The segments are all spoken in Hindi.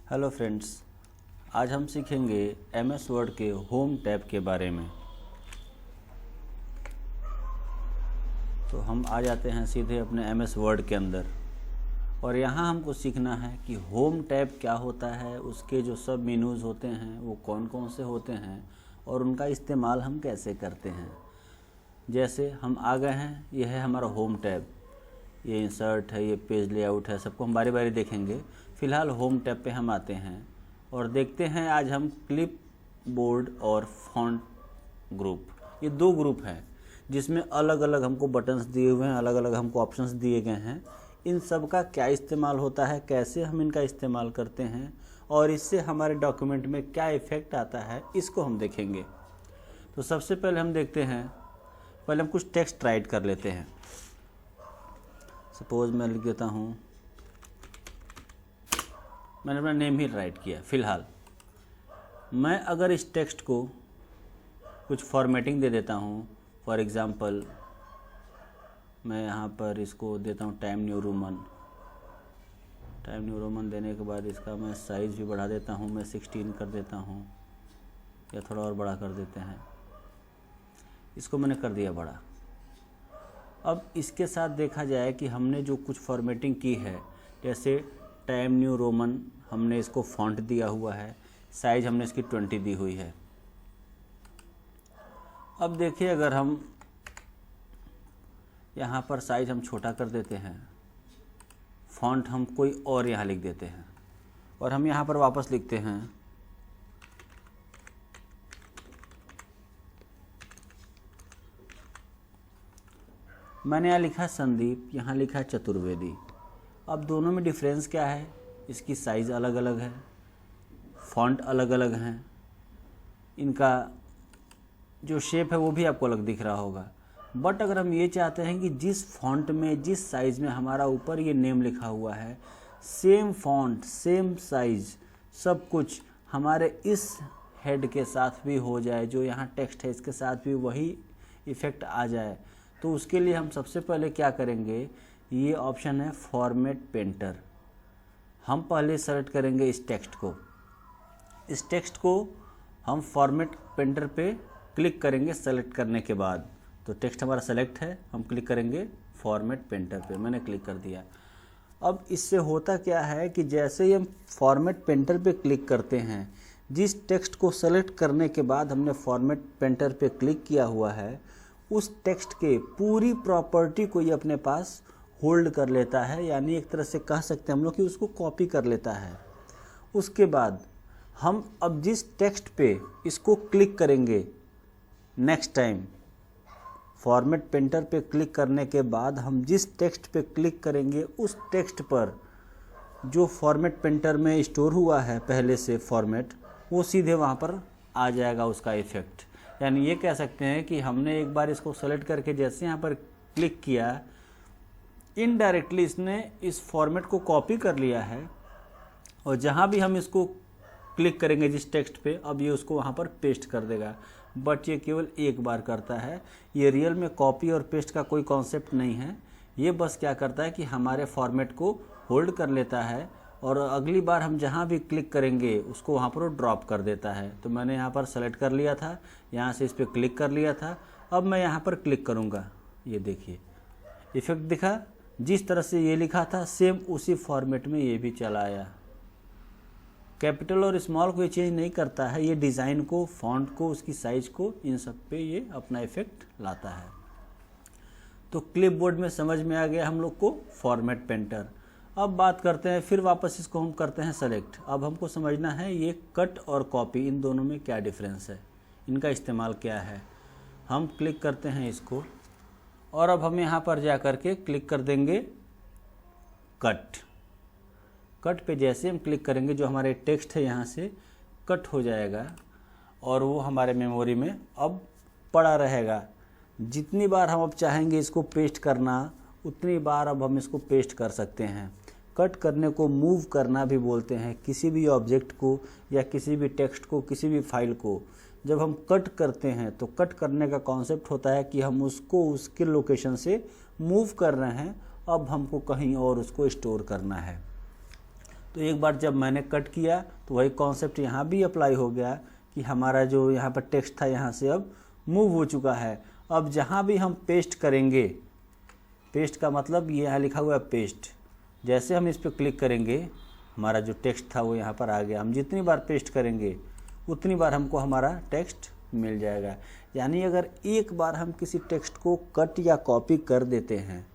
हेलो फ्रेंड्स, आज हम सीखेंगे MS वर्ड के होम टैब के बारे में। तो हम आ जाते हैं सीधे अपने MS वर्ड के अंदर और यहाँ हमको सीखना है कि होम टैब क्या होता है, उसके जो सब मेनूज़ होते हैं वो कौन कौन से होते हैं और उनका इस्तेमाल हम कैसे करते हैं। जैसे हम आ गए हैं, यह है हमारा होम टैब, ये इंसर्ट है, ये पेज लेआउट है, सबको हम बारी बारी देखेंगे। फ़िलहाल होम टैब पे हम आते हैं और देखते हैं आज हम क्लिप बोर्ड और फॉन्ट ग्रुप, ये दो ग्रुप हैं जिसमें अलग अलग हमको बटन्स दिए हुए हैं, अलग अलग हमको ऑप्शंस दिए गए हैं। इन सब का क्या इस्तेमाल होता है, कैसे हम इनका इस्तेमाल करते हैं और इससे हमारे डॉक्यूमेंट में क्या इफ़ेक्ट आता है, इसको हम देखेंगे। तो सबसे पहले हम देखते हैं, पहले हम कुछ टेक्स्ट राइट कर लेते हैं। सपोज़ मैं लिख देता हूँ, मैंने अपना नेम ही राइट किया। फ़िलहाल मैं अगर इस टेक्स्ट को कुछ फॉर्मेटिंग दे देता हूँ, फॉर एग्ज़ाम्पल मैं यहाँ पर इसको देता हूँ time new Roman. Time new Roman देने के बाद इसका मैं साइज़ भी बढ़ा देता हूँ, मैं 16 कर देता हूँ या थोड़ा और बड़ा कर देते हैं। इसको मैंने कर दिया बड़ा। अब इसके साथ देखा जाए कि हमने जो कुछ फॉर्मेटिंग की है, जैसे टाइम न्यू रोमन हमने इसको फॉन्ट दिया हुआ है, साइज़ हमने इसकी 20 दी हुई है। अब देखिए, अगर हम यहाँ पर साइज़ हम छोटा कर देते हैं, फॉन्ट हम कोई और यहाँ लिख देते हैं और हम यहाँ पर वापस लिखते हैं मैंने यहाँ लिखा संदीप, यहाँ लिखा चतुर्वेदी। अब दोनों में डिफरेंस क्या है, इसकी साइज़ अलग अलग है, फॉन्ट अलग अलग हैं, इनका जो शेप है वो भी आपको अलग दिख रहा होगा। बट अगर हम ये चाहते हैं कि जिस फॉन्ट में, जिस साइज़ में हमारा ऊपर ये नेम लिखा हुआ है, सेम फॉन्ट सेम साइज़ सब कुछ हमारे इस हेड के साथ भी हो जाए, जो यहाँ टेक्स्ट है इसके साथ भी वही इफ़ेक्ट आ जाए, तो उसके लिए हम सबसे पहले क्या करेंगे, ये ऑप्शन है फॉर्मेट पेंटर। हम पहले सेलेक्ट करेंगे इस टेक्स्ट को। इस टेक्स्ट को हम फॉर्मेट पेंटर पे क्लिक करेंगे सेलेक्ट करने के बाद। तो टेक्स्ट हमारा सेलेक्ट है, हम क्लिक करेंगे फॉर्मेट पेंटर पे। मैंने क्लिक कर दिया। अब इससे होता क्या है कि जैसे ही हम फॉर्मेट पेंटर पे क्लिक करते हैं, जिस टेक्स्ट को सेलेक्ट करने के बाद हमने फॉर्मेट पेंटर पे क्लिक किया हुआ है, उस टेक्स्ट के पूरी प्रॉपर्टी को ये अपने पास होल्ड कर लेता है, यानी एक तरह से कह सकते हैं हम लोग कि उसको कॉपी कर लेता है। उसके बाद हम अब जिस टेक्स्ट पे इसको क्लिक करेंगे नेक्स्ट टाइम, फॉर्मेट पेंटर पे क्लिक करने के बाद हम जिस टेक्स्ट पे क्लिक करेंगे, उस टेक्स्ट पर जो फॉर्मेट पेंटर में स्टोर हुआ है पहले से फॉर्मेट, वो सीधे वहाँ पर आ जाएगा उसका इफ़ेक्ट। यानी ये कह सकते हैं कि हमने एक बार इसको सेलेक्ट करके जैसे यहाँ पर क्लिक किया, इनडायरेक्टली इसने इस फॉर्मेट को कॉपी कर लिया है और जहाँ भी हम इसको क्लिक करेंगे जिस टेक्स्ट पे, अब ये उसको वहाँ पर पेस्ट कर देगा। बट ये केवल एक बार करता है। ये रियल में कॉपी और पेस्ट का कोई कॉन्सेप्ट नहीं है। ये बस क्या करता है कि हमारे फॉर्मेट को होल्ड कर लेता है और अगली बार हम जहाँ भी क्लिक करेंगे उसको वहाँ पर ड्रॉप कर देता है। तो मैंने यहाँ पर सेलेक्ट कर लिया था, यहाँ से इस पर क्लिक कर लिया था। अब मैं यहाँ पर क्लिक करूँगा, ये देखिए इफ़ेक्ट दिखा। जिस तरह से ये लिखा था सेम उसी फॉर्मेट में ये भी चला आया। कैपिटल और स्मॉल को ये चेंज नहीं करता है, ये डिज़ाइन को, फॉन्ट को, उसकी साइज़ को, इन सब पे ये अपना इफ़ेक्ट लाता है। तो क्लिपबोर्ड में समझ में आ गया हम लोग को फॉर्मेट पेंटर। अब बात करते हैं, फिर वापस इसको हम करते हैं सेलेक्ट। अब हमको समझना है ये कट और कॉपी, इन दोनों में क्या डिफरेंस है, इनका इस्तेमाल क्या है। हम क्लिक करते हैं इसको और अब हम यहाँ पर जा कर के क्लिक कर देंगे कट। कट पे जैसे हम क्लिक करेंगे, जो हमारे टेक्स्ट है यहाँ से कट हो जाएगा और वो हमारे मेमोरी में अब पड़ा रहेगा। जितनी बार हम अब चाहेंगे इसको पेस्ट करना, उतनी बार अब हम इसको पेस्ट कर सकते हैं। कट करने को मूव करना भी बोलते हैं। किसी भी ऑब्जेक्ट को या किसी भी टेक्स्ट को, किसी भी फाइल को जब हम कट करते हैं, तो कट करने का कॉन्सेप्ट होता है कि हम उसको उसके लोकेशन से मूव कर रहे हैं, अब हमको कहीं और उसको स्टोर करना है। तो एक बार जब मैंने कट किया तो वही कॉन्सेप्ट यहाँ भी अप्लाई हो गया कि हमारा जो यहाँ पर टेक्स्ट था यहाँ से अब मूव हो चुका है। अब जहाँ भी हम पेस्ट करेंगे, पेस्ट का मतलब ये यहाँ लिखा हुआ है पेस्ट, जैसे हम इस पर क्लिक करेंगे हमारा जो टेक्स्ट था वो यहाँ पर आ गया। हम जितनी बार पेस्ट करेंगे उतनी बार हमको हमारा टेक्स्ट मिल जाएगा। यानी अगर एक बार हम किसी टेक्स्ट को कट या कॉपी कर देते हैं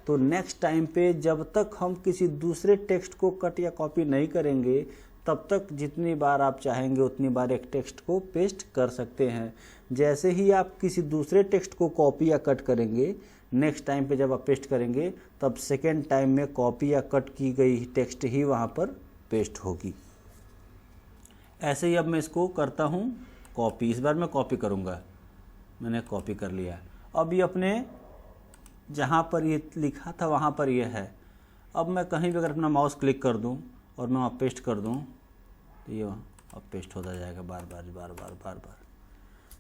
तो नेक्स्ट टाइम पे जब तक हम किसी दूसरे टेक्स्ट को कट या कॉपी नहीं करेंगे तब तक जितनी बार आप चाहेंगे उतनी बार एक टेक्स्ट को पेस्ट कर सकते हैं। जैसे ही आप किसी दूसरे टेक्स्ट को कॉपी या कट करेंगे, नेक्स्ट टाइम पे जब आप पेस्ट करेंगे तब सेकेंड टाइम में कॉपी या कट की गई टेक्स्ट ही वहाँ पर पेस्ट होगी। ऐसे ही अब मैं इसको करता हूँ कॉपी। इस बार मैं कॉपी करूँगा, मैंने कॉपी कर लिया। अब ये अपने जहाँ पर ये लिखा था वहाँ पर ये है। अब मैं कहीं भी अगर अपना माउस क्लिक कर दूँ और मैं वहाँ पेस्ट कर दूँ तो ये अब पेस्ट होता जाएगा बार बार।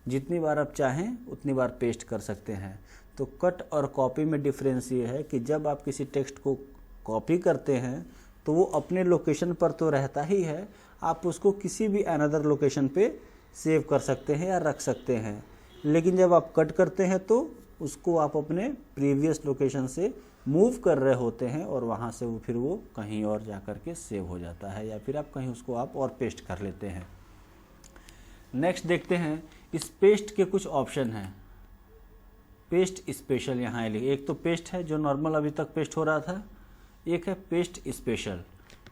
जितनी बार आप चाहें उतनी बार पेस्ट कर सकते हैं। तो कट और कॉपी में डिफरेंस ये है कि जब आप किसी टेक्स्ट को कॉपी करते हैं तो वो अपने लोकेशन पर तो रहता ही है, आप उसको किसी भी अनदर लोकेशन पे सेव कर सकते हैं या रख सकते हैं। लेकिन जब आप कट करते हैं तो उसको आप अपने प्रीवियस लोकेशन से मूव कर रहे होते हैं और वहाँ से वो फिर वो कहीं और जा कर के सेव हो जाता है, या फिर आप कहीं उसको आप और पेस्ट कर लेते हैं। नेक्स्ट देखते हैं, इस पेस्ट के कुछ ऑप्शन हैं। पेस्ट स्पेशल यहाँ एक तो पेस्ट है जो नॉर्मल अभी तक पेस्ट हो रहा था, एक है पेस्ट स्पेशल।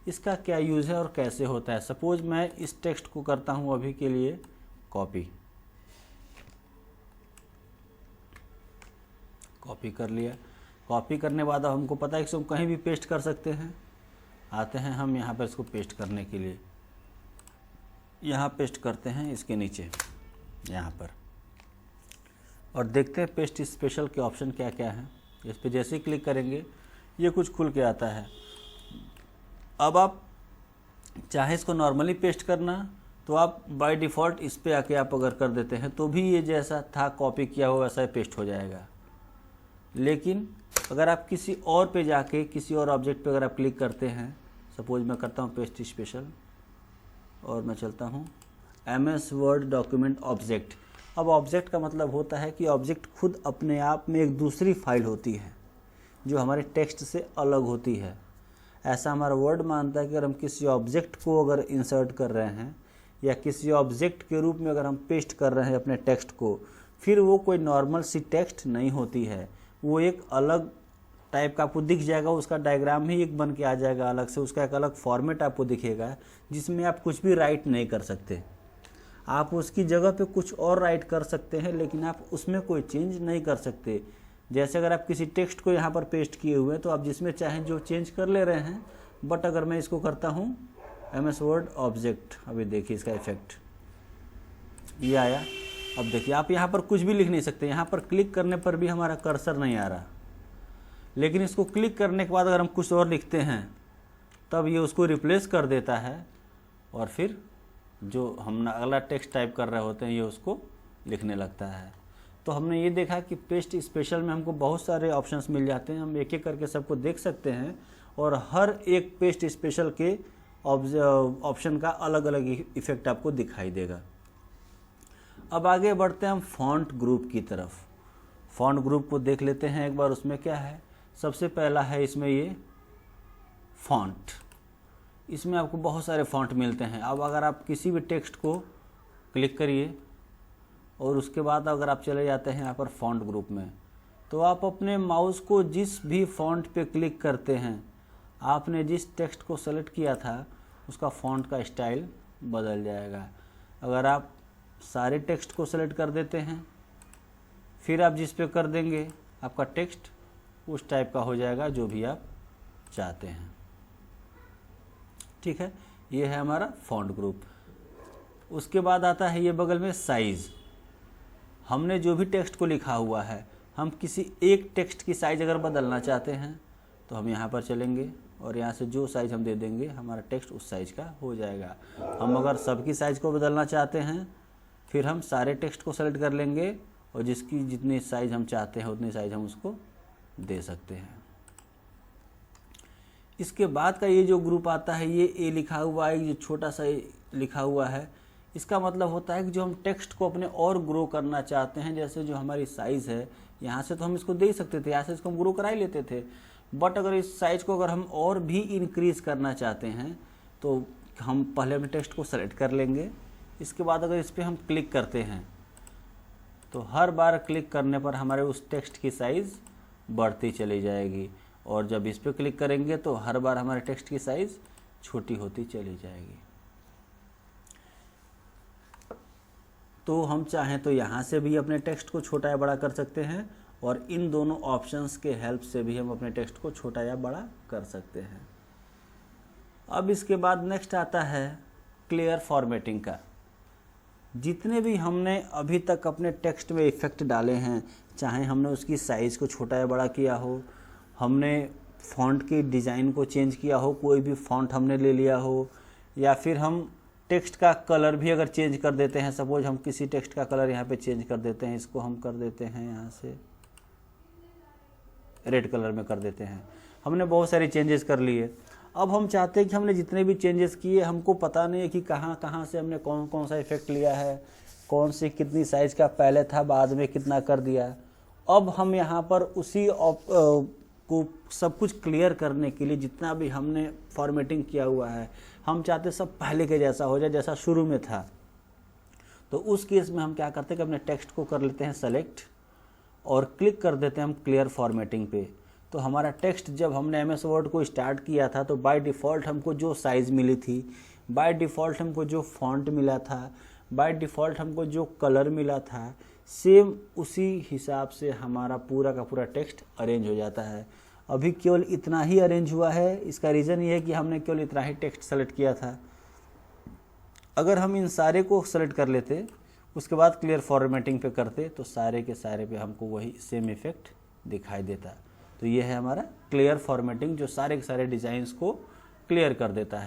इसका क्या यूज़ है और कैसे होता है। सपोज मैं इस टेक्स्ट को करता हूँ अभी के लिए कॉपी कर लिया। कॉपी करने बाद अब हमको पता है कि हम कहीं भी पेस्ट कर सकते हैं। आते हैं हम यहाँ पर इसको पेस्ट करने के लिए, यहाँ पेस्ट करते हैं इसके नीचे यहाँ पर, और देखते हैं पेस्ट स्पेशल के ऑप्शन क्या क्या हैं। इस पर जैसे ही क्लिक करेंगे ये कुछ खुल के आता है। अब आप चाहे इसको नॉर्मली पेस्ट करना तो आप बाय डिफ़ॉल्ट इस पे आके आप अगर कर देते हैं तो भी ये जैसा था कॉपी किया हुआ वैसा ही पेस्ट हो जाएगा। लेकिन अगर आप किसी और पे जाके किसी और ऑब्जेक्ट पे अगर आप क्लिक करते हैं, सपोज मैं करता हूँ पेस्ट स्पेशल और मैं चलता हूँ MS वर्ड डॉक्यूमेंट ऑब्जेक्ट। अब ऑब्जेक्ट का मतलब होता है कि ऑब्जेक्ट खुद अपने आप में एक दूसरी फाइल होती है जो हमारे टेक्स्ट से अलग होती है। ऐसा हमारा वर्ड मानता है कि अगर हम किसी ऑब्जेक्ट को अगर इंसर्ट कर रहे हैं या किसी ऑब्जेक्ट के रूप में अगर हम पेस्ट कर रहे हैं अपने टेक्स्ट को, फिर वो कोई नॉर्मल सी टेक्स्ट नहीं होती है, वो एक अलग टाइप का आपको दिख जाएगा। उसका डायग्राम ही एक बन के आ जाएगा अलग से, उसका एक अलग फॉर्मेट आपको दिखेगा जिसमें आप कुछ भी राइट नहीं कर सकते। आप उसकी जगह पे कुछ और राइट कर सकते हैं लेकिन आप उसमें कोई चेंज नहीं कर सकते। जैसे अगर आप किसी टेक्स्ट को यहाँ पर पेस्ट किए हुए हैं तो आप जिसमें चाहें जो चेंज कर ले रहे हैं। बट अगर मैं इसको करता हूँ MS वर्ड ऑब्जेक्ट, अभी देखिए इसका इफेक्ट ये आया। अब देखिए आप यहाँ पर कुछ भी लिख नहीं सकते, यहाँ पर क्लिक करने पर भी हमारा कर्सर नहीं आ रहा। लेकिन इसको क्लिक करने के बाद अगर हम कुछ और लिखते हैं तब ये उसको रिप्लेस कर देता है और फिर जो हम अगला टेक्स्ट टाइप कर रहे होते हैं ये उसको लिखने लगता है। तो हमने ये देखा कि पेस्ट स्पेशल में हमको बहुत सारे ऑप्शंस मिल जाते हैं, हम एक एक करके सबको देख सकते हैं और हर एक पेस्ट स्पेशल के ऑप्शन का अलग अलग इफेक्ट आपको दिखाई देगा। अब आगे बढ़ते हैं हम फॉन्ट ग्रुप की तरफ। फॉन्ट ग्रुप को देख लेते हैं एक बार, उसमें क्या है। सबसे पहला है इसमें ये फॉन्ट। इसमें आपको बहुत सारे फॉन्ट मिलते हैं। अब अगर आप किसी भी टेक्स्ट को क्लिक करिए और उसके बाद अगर आप चले जाते हैं यहाँ पर फॉन्ट ग्रुप में, तो आप अपने माउस को जिस भी फॉन्ट पे क्लिक करते हैं, आपने जिस टेक्स्ट को सेलेक्ट किया था उसका फॉन्ट का स्टाइल बदल जाएगा। अगर आप सारे टेक्स्ट को सेलेक्ट कर देते हैं फिर आप जिस पे कर देंगे आपका टेक्स्ट उस टाइप का हो जाएगा जो भी आप चाहते हैं। ठीक है, ये है हमारा फॉन्ट ग्रुप। उसके बाद आता है ये बगल में साइज़। हमने जो भी टेक्स्ट को लिखा हुआ है, हम किसी एक टेक्स्ट की साइज़ अगर बदलना चाहते हैं तो हम यहाँ पर चलेंगे और यहाँ से जो साइज़ हम दे देंगे हमारा टेक्स्ट उस साइज़ का हो जाएगा। हम अगर सबकी साइज़ को बदलना चाहते हैं फिर हम सारे टेक्स्ट को सेलेक्ट कर लेंगे और जिसकी जितनी साइज़ हम चाहते हैं उतनी साइज़ हम उसको दे सकते हैं। इसके बाद का ये जो ग्रुप आता है, ये ए लिखा हुआ है, ये छोटा सा लिखा हुआ है, इसका मतलब होता है कि जो हम टेक्स्ट को अपने और ग्रो करना चाहते हैं, जैसे जो हमारी साइज़ है, यहाँ से तो हम इसको दे ही सकते थे, यहाँ से इसको हम ग्रो करा ही लेते थे, बट अगर इस साइज को अगर हम और भी इंक्रीज़ करना चाहते हैं तो हम पहले अपने टेक्स्ट को सेलेक्ट कर लेंगे। इसके बाद अगर इस पर हम क्लिक करते हैं तो हर बार क्लिक करने पर हमारे उस टेक्स्ट की साइज़ बढ़ती चली जाएगी, और जब इस पर क्लिक करेंगे तो हर बार हमारे टेक्स्ट की साइज़ छोटी होती चली जाएगी। तो हम चाहें तो यहाँ से भी अपने टेक्स्ट को छोटा या बड़ा कर सकते हैं, और इन दोनों ऑप्शंस के हेल्प से भी हम अपने टेक्स्ट को छोटा या बड़ा कर सकते हैं। अब इसके बाद नेक्स्ट आता है क्लियर फॉर्मेटिंग का। जितने भी हमने अभी तक अपने टेक्स्ट में इफ़ेक्ट डाले हैं, चाहे हमने उसकी साइज़ को छोटा या बड़ा किया हो, हमने फ़ॉन्ट की डिज़ाइन को चेंज किया हो, कोई भी फ़ॉन्ट हमने ले लिया हो, या फिर हम टेक्स्ट का कलर भी अगर चेंज कर देते हैं, सपोज हम किसी टेक्स्ट का कलर यहाँ पे चेंज कर देते हैं, इसको हम कर देते हैं यहाँ से रेड कलर में कर देते हैं, हमने बहुत सारे चेंजेस कर लिए। अब हम चाहते हैं कि हमने जितने भी चेंजेस किए, हमको पता नहीं है कि कहाँ कहाँ से हमने कौन कौन सा इफेक्ट लिया है, कौन सी कितनी साइज़ का पहले था, बाद में कितना कर दिया। अब हम यहाँ पर उसी को सब कुछ क्लियर करने के लिए जितना भी हमने फॉर्मेटिंग किया हुआ है, हम चाहते सब पहले के जैसा हो जाए, जैसा शुरू में था। तो उस केस में हम क्या करते हैं कि अपने टेक्स्ट को कर लेते हैं सेलेक्ट और क्लिक कर देते हैं हम क्लियर फॉर्मेटिंग पे। तो हमारा टेक्स्ट जब हमने MS वर्ड को स्टार्ट किया था तो बाय डिफ़ॉल्ट हमको जो साइज़ मिली थी, बाय डिफ़ॉल्ट हमको जो फॉन्ट मिला था, बाय डिफ़ॉल्ट हमको जो कलर मिला था, सेम उसी हिसाब से हमारा पूरा का पूरा टेक्स्ट अरेंज हो जाता है। अभी केवल इतना ही अरेंज हुआ है, इसका रीज़न ये है कि हमने केवल इतना ही टेक्स्ट सेलेक्ट किया था। अगर हम इन सारे को सेलेक्ट कर लेते, उसके बाद क्लियर फॉर्मेटिंग पे करते, तो सारे के सारे पे हमको वही सेम इफेक्ट दिखाई देता। तो ये है हमारा क्लियर फॉर्मेटिंग, जो सारे के सारे डिज़ाइंस को क्लियर कर देता है।